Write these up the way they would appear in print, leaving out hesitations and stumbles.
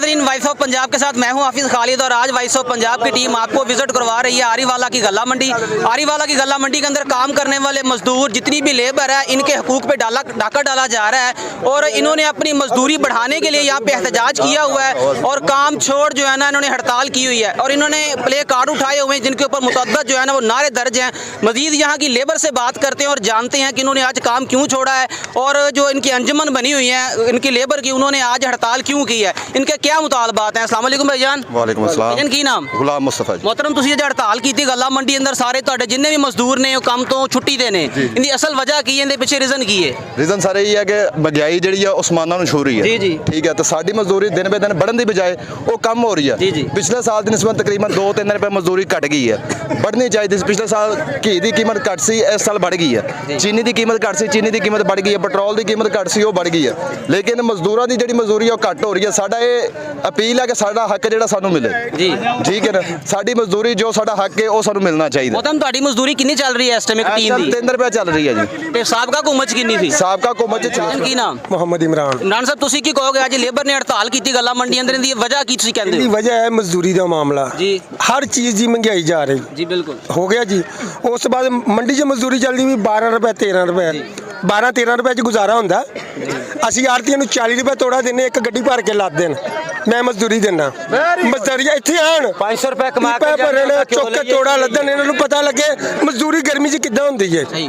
नाज़रीन, voice of Punjab के साथ मैं हूं हाफिज़ खालिद और आज वॉइस ऑफ पंजाब की टीम आपको विजिट करवा रही है आरीवाला की गल्ला मंडी। आरीवाला की गल्ला मंडी के अंदर काम करने वाले मजदूर जितनी भी लेबर है इनके हकूक़ पे डाका डाला जा रहा है और इन्होंने अपनी मजदूरी बढ़ाने के लिए यहाँ पे एहतजाज किया हुआ है और काम छोड़ जो है ना इन्होंने हड़ताल की हुई है और इन्होंने प्ले कार्ड उठाए हुए हैं जिनके ऊपर मुतअद्दिद जो है ना वो नारे दर्ज हैं। मजीद यहाँ की लेबर से बात करते हैं और जानते हैं कि इन्होंने आज काम क्यों छोड़ा है और जो इनकी अंजुमन बनी हुई है इनकी लेबर की, उन्होंने आज हड़ताल क्यों की है, इनके क्या मुतालबात हैं। अस्सलाम वालेकुम भाईजान। वालेकुम अस्सलाम। भाईजान की नाम? गुलाम मुस्तफा जी। मोहतरम, तुसी जो हड़ताल की थी गल्ला मंडी अंदर सारे ਤੁਹਾਡੇ जिन्ने भी मजदूर ने ਕੰਮ ਤੋਂ ਛੁੱਟੀ ਦੇ ਨੇ ਇਹਦੀ ਅਸਲ ਵਜ੍ਹਾ ਕੀ ਹੈ, ਇਹਦੇ ਪਿੱਛੇ ਰੀਜ਼ਨ ਕੀ ਹੈ? ਰੀਜ਼ਨ ਸਾਰੇ ਇਹ ਹੈ ਕਿ ਮਹਿੰਗਾਈ ਜਿਹੜੀ ਆ ਉਸਮਾਨਾਂ ਨੂੰ ਛੂ ਰਹੀ ਹੈ। ਜੀ ਜੀ ਠੀਕ ਹੈ, ਤਾਂ ਸਾਡੀ ਮਜ਼ਦੂਰੀ ਦਿਨ ਬੇ ਦਿਨ ਵਧਣ ਦੀ ਬਜਾਏ ਉਹ ਕਮ ਹੋ ਰਹੀ ਹੈ। ਜੀ ਜੀ। ਪਿਛਲੇ ਸਾਲ ਦੀ ਨਿਸਬਤ ਤਕਰੀਬਨ 2-3 ਰੁਪਏ ਮਜ਼ਦੂਰੀ ਘਟ ਗਈ ਹੈ, बढ़नी चाहिए थी। पिछले साल घी की कीमत घट सी, इस साल बढ़ गई है। चीनी की कीमत घट सी, चीनी की कीमत बढ़ गई है। पेट्रोल की कीमत घट सी, वो बढ़ गई है। लेकिन मजदूरों की जी मजदूरी है घट हो रही है। साडा ये अपील है कि साडा हक जो सानू मिले जी, ठीक है ना। साडी मजदूरी जो साडा हक है वो सानू मिलना चाहिए। मोहतरम, ਤੁਹਾਡੀ ਮਜ਼ਦੂਰੀ ਕਿੰਨੀ ਚੱਲ ਰਹੀ ਹੈ ਇਸ ਟਾਈਮ? ਇੱਕ ਟੀਮ ਦੀ 3 ਰੁਪਏ ਚੱਲ ਰਹੀ ਹੈ ਜੀ। ਤੇ ਸਾਬਕਾ ਹੁਕੂਮਤ ਚ ਕਿੰਨੀ ਸੀ? ਸਾਬਕਾ ਹੁਕੂਮਤ ਚ ਕੀ ਨਾਮ? मोहम्मद इमरान। ਇਮਰਾਨ ਸਾਹਿਬ, ਤੁਸੀਂ ਕੀ ਕਹੋਗੇ? ਅੱਜ ਲੇਬਰ ਨੇ ਹੜਤਾਲ ਕੀਤੀ ਗੱਲਾਂ ਮੰਡੀ ਅੰਦਰ, ਇਹਦੀ ਵਜ੍ਹਾ ਕੀ ਤੁਸੀਂ ਕਹਿੰਦੇ ਇਹਦੀ ਹੋ? ਵਜ੍ਹਾ ਹੈ ਮਜ਼ਦੂਰੀ ਦਾ ਮਾਮਲਾ ਜੀ ਹਰ ਚੀਜ਼ ਦੀ ਮਹਿੰਗਾਈ ਜਾ ਰਹੀ ਜੀ ਬਿਲਕੁਲ ਹੋ ਗਿਆ ਜੀ। ਉਸ ਤੋਂ ਬਾਅਦ ਮੰਡੀ 'ਚ ਮਜ਼ਦੂਰੀ ਚੱਲਦੀ ਵੀ 12 ਰੁਪਏ 13 ਰੁਪਏ 12-13 ਰੁਪਏ 'ਚ ਗੁਜ਼ਾਰਾ ਹੁੰਦਾ। ਅਸੀਂ ਆੜਤੀਆਂ ਨੂੰ 40 ਰੁਪਏ ਤੋੜਾ ਦਿੰਨੇ, ਇੱਕ ਗੱਡੀ ਭਰ ਕੇ ਲੱਦ ਦੇਣ। ਮੈਂ ਮਜ਼ਦੂਰੀ ਦਿੰਦਾ, ਮਜ਼ਦੂਰੀ ਇੱਥੇ ਆਣ 500 ਰੁਪਏ ਕਮਾ ਕੇ ਭਰਨ ਚੁੱਕ ਕੇ ਤੋੜਾ ਲੱਦਣ, ਇਹਨਾਂ ਨੂੰ ਪਤਾ ਲੱਗੇ ਮਜ਼ਦੂਰੀ ਗਰਮੀ 'ਚ ਕਿੱਦਾਂ ਹੁੰਦੀ ਹੈ। ਸਹੀ।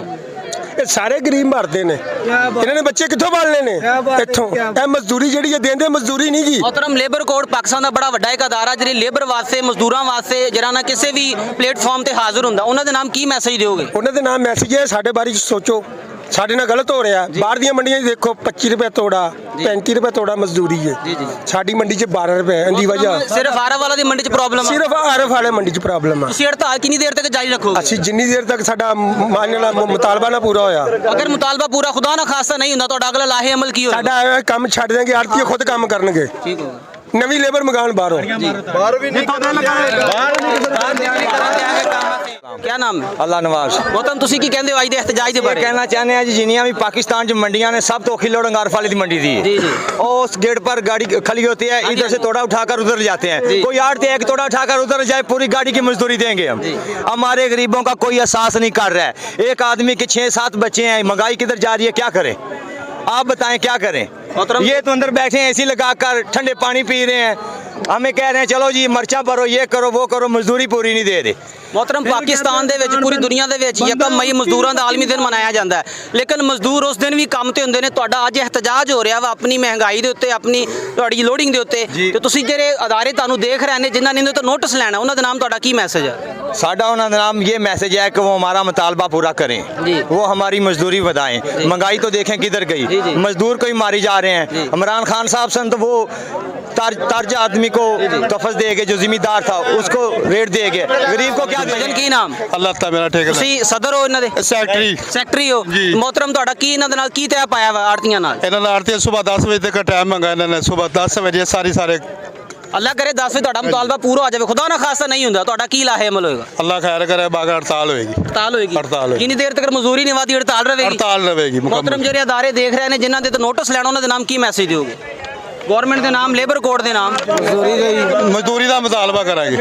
ਇਹ ਸਾਰੇ ਗਰੀਬ ਮਰਦੇ ਨੇ, ਇਹਨਾਂ ਨੇ ਬੱਚੇ ਕਿੱਥੋਂ ਪਾਲਣੇ ਨੇ? ਇੱਥੋਂ ਇਹ ਮਜ਼ਦੂਰੀ ਜਿਹੜੀ ਹੈ ਦਿੰਦੇ ਮਜ਼ਦੂਰੀ ਨਹੀਂ ਜੀ। मोहतरम, लेबर कोड पाकिस्तान का बड़ा ਵੱਡਾ ਇੱਕ ਅਦਾਰਾ ਜਿਹੜੀ ਲੇਬਰ ਵਾਸਤੇ ਮਜ਼ਦੂਰਾਂ ਵਾਸਤੇ ਜਿਹੜਾ ਨਾ ਕਿਸੇ ਵੀ ਪਲੇਟਫਾਰਮ ਤੇ ਹਾਜ਼ਰ ਹੁੰਦਾ, ਉਹਨਾਂ ਦੇ ਨਾਮ ਕੀ ਮੈਸੇਜ ਦਿਓਗੇ? ਉਹਨਾਂ ਦੇ ਨਾਮ ਮੈਸੇਜ ਹੈ ਸਾਡੇ ਬਾਰੇ ਸੋਚੋ, ਸਾਡੇ ਨਾਲ ਗਲਤ ਹੋ ਰਿਹਾ। ਬਾਹਰ ਦੀਆਂ ਮੰਡੀਆਂ 'ਚ ਦੇਖੋ 25 ਰੁਪਏ ਤੋੜਾ 35 ਰੁਪਏ ਤੋੜਾ ਮਜ਼ਦੂਰੀ ਹੈ। ਸਾਡੀ ਮੰਡੀ 'ਚ 12 ਰੁਪਏ। ਇਹਦੀ ਵਜ੍ਹਾ ਸਿਰਫ ਆਰਫ ਵਾਲਾ ਦੀ ਮੰਡੀ 'ਚ ਪ੍ਰੋਬਲਮ ਹੈ? ਸਿਰਫ ਆਰਫ ਵਾਲੇ ਮੰਡੀ 'ਚ ਪ੍ਰੋਬਲਮ ਆ। ਤੁਸੀਂ ਹੜਤਾਲ ਕਿੰਨੀ ਦੇਰ ਤੱਕ ਜਾਰੀ ਰੱਖੋਗੇ? ਅਸੀਂ ਜਿੰਨੀ ਦੇਰ ਤੱਕ ਸਾਡਾ ਮਾਨਣਾ ਮੁਤਾਲਬਾ ਨਾ ਪੂਰਾ ਹੋਇਆ। ਅਗਰ ਮੁਤਾਲਬਾ ਪੂਰਾ ਖੁਦਾ ਨਾ ਖਾਸਤਾ ਨਹੀਂ ਹੁੰਦਾ ਤੁਹਾਡਾ ਅਗਲਾ ਲਾਹੇ ਅਮਲ ਕੀ ਹੋਏਗਾ? ਸਾਡਾ ਕੰਮ ਛੱਡ ਦੇਣਗੇ, ਆੜਤੀ ਖੁਦ ਕੰਮ ਕਰਨਗੇ। ਠੀਕ ਹੋਗਾ। ਨਵੀਂ ਲੇਬਰ ਮੰਗਾਉਣ ਬਾਹਰੋਂ। क्या नाम है? ਅੱਲਾ ਨਵਾਜ਼। मोहतरम, ਤੁਸੀਂ ਕੀ ਕਹਿੰਦੇ ਹੋ ਅੱਜ ਦੇ ਇhtਜਾਜ ਦੇ ਬਾਰੇ? कहना चाहते हैं जी, जिन्नियां भी पाकिस्तान च मंडियां ने सब तो खिलोड़ अंगार वाली दी मंडी थी। जी जी। और उस गेट पर गाड़ी खली होती है, इधर से तोड़ा उठाकर उधर जाते हैं। जी। कोई आड़ती है, एक तोड़ा उठाकर उधर जाए, पूरी गाड़ी की मजदूरी देंगे हम। हमारे गरीबों का कोई एहसास नहीं कर रहा है। एक आदमी के 6-7 बच्चे हैं, महंगाई किधर जा रही है, क्या करें आप बताएं, क्या करें? ये तो अंदर बैठे हैं एसी लगाकर ठंडे पानी पी रहे हैं, हमें कह रहे हैं चलो जी मर्चा भरो, ये करो वो करो, मजदूरी पूरी नहीं दे रहे। मोहतरम, पाकिस्तान ਦੇ ਵਿੱਚ ਪੂਰੀ ਦੁਨੀਆ ਦੇ ਵਿੱਚ 1 ਮਈ ਮਜ਼ਦੂਰਾਂ ਦਾ ਆਲਮੀ ਦਿਨ ਮਨਾਇਆ ਜਾਂਦਾ ਹੈ, ਲੇਕਿਨ ਮਜ਼ਦੂਰ ਉਸ ਦਿਨ ਵੀ ਕੰਮ ਤੇ ਹੁੰਦੇ ਨੇ। ਤੁਹਾਡਾ ਅੱਜ ਇhtਜਾਜ ਹੋ ਰਿਹਾ ਵਾ ਆਪਣੀ ਮਹਿੰਗਾਈ ਦੇ ਉੱਤੇ, ਆਪਣੀ ਤੁਹਾਡੀ ਲੋਡਿੰਗ ਦੇ ਉੱਤੇ, ਤੇ ਤੁਸੀਂ ਜਿਹੜੇ ਅਦਾਰੇ ਤੁਹਾਨੂੰ ਦੇਖ ਰਹੇ ਨੇ ਜਿਨ੍ਹਾਂ ਨੇ ਇਹਦੇ ਤੋਂ ਨੋਟਿਸ ਲੈਣਾ, ਉਹਨਾਂ ਦੇ ਨਾਮ ਤੁਹਾਡਾ ਕੀ ਮੈਸੇਜ ਹੈ? साडा उन्होंने नाम ये मैसेज है कि वो हमारा मुतालबा पूरा करें, वो हमारी मजदूरी बढ़ाएं। महंगाई तो देखें किधर गई, मजदूर कोई मारी जा रहे हैं। इमरान खान साहब सन तो वो तर्ज आदमी को तफस देंगे, जो जिम्मेदार था उसको रेट देंगे, गरीब को क्या ਭਜਨ ਕੀ ਨਾਮ? ਅੱਲਾਹ ਤਾ ਮੇਰਾ ਠੇਕਾ ਤੁਸੀਂ ਸਦਰ ਹੋ ਇਹਨਾਂ ਦੇ? ਸੈਕਟਰੀ ਹੋ। मोहतरम, ਤੁਹਾਡਾ ਕੀ ਇਹਨਾਂ ਦੇ ਨਾਲ ਕੀ ਤੈਅ ਪਾਇਆ ਵਾ ਆੜਤੀਆਂ ਨਾਲ? ਇਹਨਾਂ ਦਾ ਆਰਤੀ ਸਵੇਰ 10 ਵਜੇ ਤੱਕ ਟਾਈਮ ਮੰਗਾ ਇਹਨਾਂ ਨੇ। ਸਵੇਰ 10 ਵਜੇ ਸਾਰੇ ਅੱਲਾ ਕਰੇ 10 ਵਜੇ ਤੁਹਾਡਾ ਮੁਤਾਲਬਾ ਪੂਰਾ ਹੋ ਜਾਵੇ, ਖੁਦਾ ਨਾ ਖਾਸਤਾ ਨਹੀਂ ਹੁੰਦਾ, ਤੁਹਾਡਾ ਕੀ ਲਾਹੇ ਅਮਲ ਹੋਏਗਾ? ਅੱਲਾਹ ਖੈਰ ਕਰੇ, ਬਾਗਾ ਹੜਤਾਲ ਹੋਏਗੀ। ਹੜਤਾਲ ਹੋਏਗੀ? ਹੜਤਾਲ ਹੋਏਗੀ। ਜਿੰਨੀ ਦੇਰ ਤੱਕ ਮਜ਼ਦੂਰੀ ਨਹੀਂ ਵਾਦੀ ਹੜਤਾਲ ਰਹੇਗੀ? ਹੜਤਾਲ ਰਹੇਗੀ। मोहतरम, ਜਿਹੜੇ ਅਦਾਰੇ ਦੇਖ ਰਹੇ ਨੇ ਜਿਨ੍ਹਾਂ ਦੇ ਤੇ ਨੋਟਿਸ ਲੈਣਾ, ਉਹਨਾਂ ਦੇ ਨਾਮ ਕੀ ਮੈਸੇਜ ਦਿਓਗੇ? ਗਵਰਨਮੈਂਟ ਦੇ ਨਾਮ, ਲੇਬਰ ਕੋਡ ਦੇ ਨਾਮ? ਮਜ਼ਦੂਰੀ ਦਾ ਮੁਤਾਲਬਾ ਕਰਾਂਗੇ।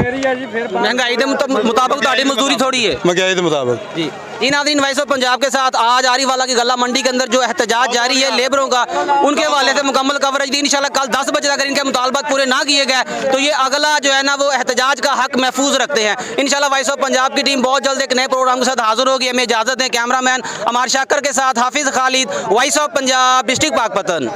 महंगाई के मुताबिक ਤੁਹਾਡੀ मजदूरी थोड़ी है महंगाई के मुताबिक। जी जी। नाज़रीन, वॉइस ऑफ पंजाब के साथ आज आरीवाला की गल्ला मंडी के अंदर जो एहतजाज जारी है लेबरों का, उनके हवाले से मुकम्मल कवरेज दी इंशाल्लाह। कल 10 बजे अगर इनके मुतालबात पूरे ना किए गए तो ये अगला जो है ना वो एहतजाज का हक महफूज रखते हैं इंशाल्लाह। वॉइस ऑफ पंजाब की टीम बहुत जल्द एक नए प्रोग्राम के साथ हाजिर होगी। हमें इजाज़त है। कैमरामैन अमार शाकर के साथ हाफिज़ Khalid, voice of Punjab, district Pakpattan.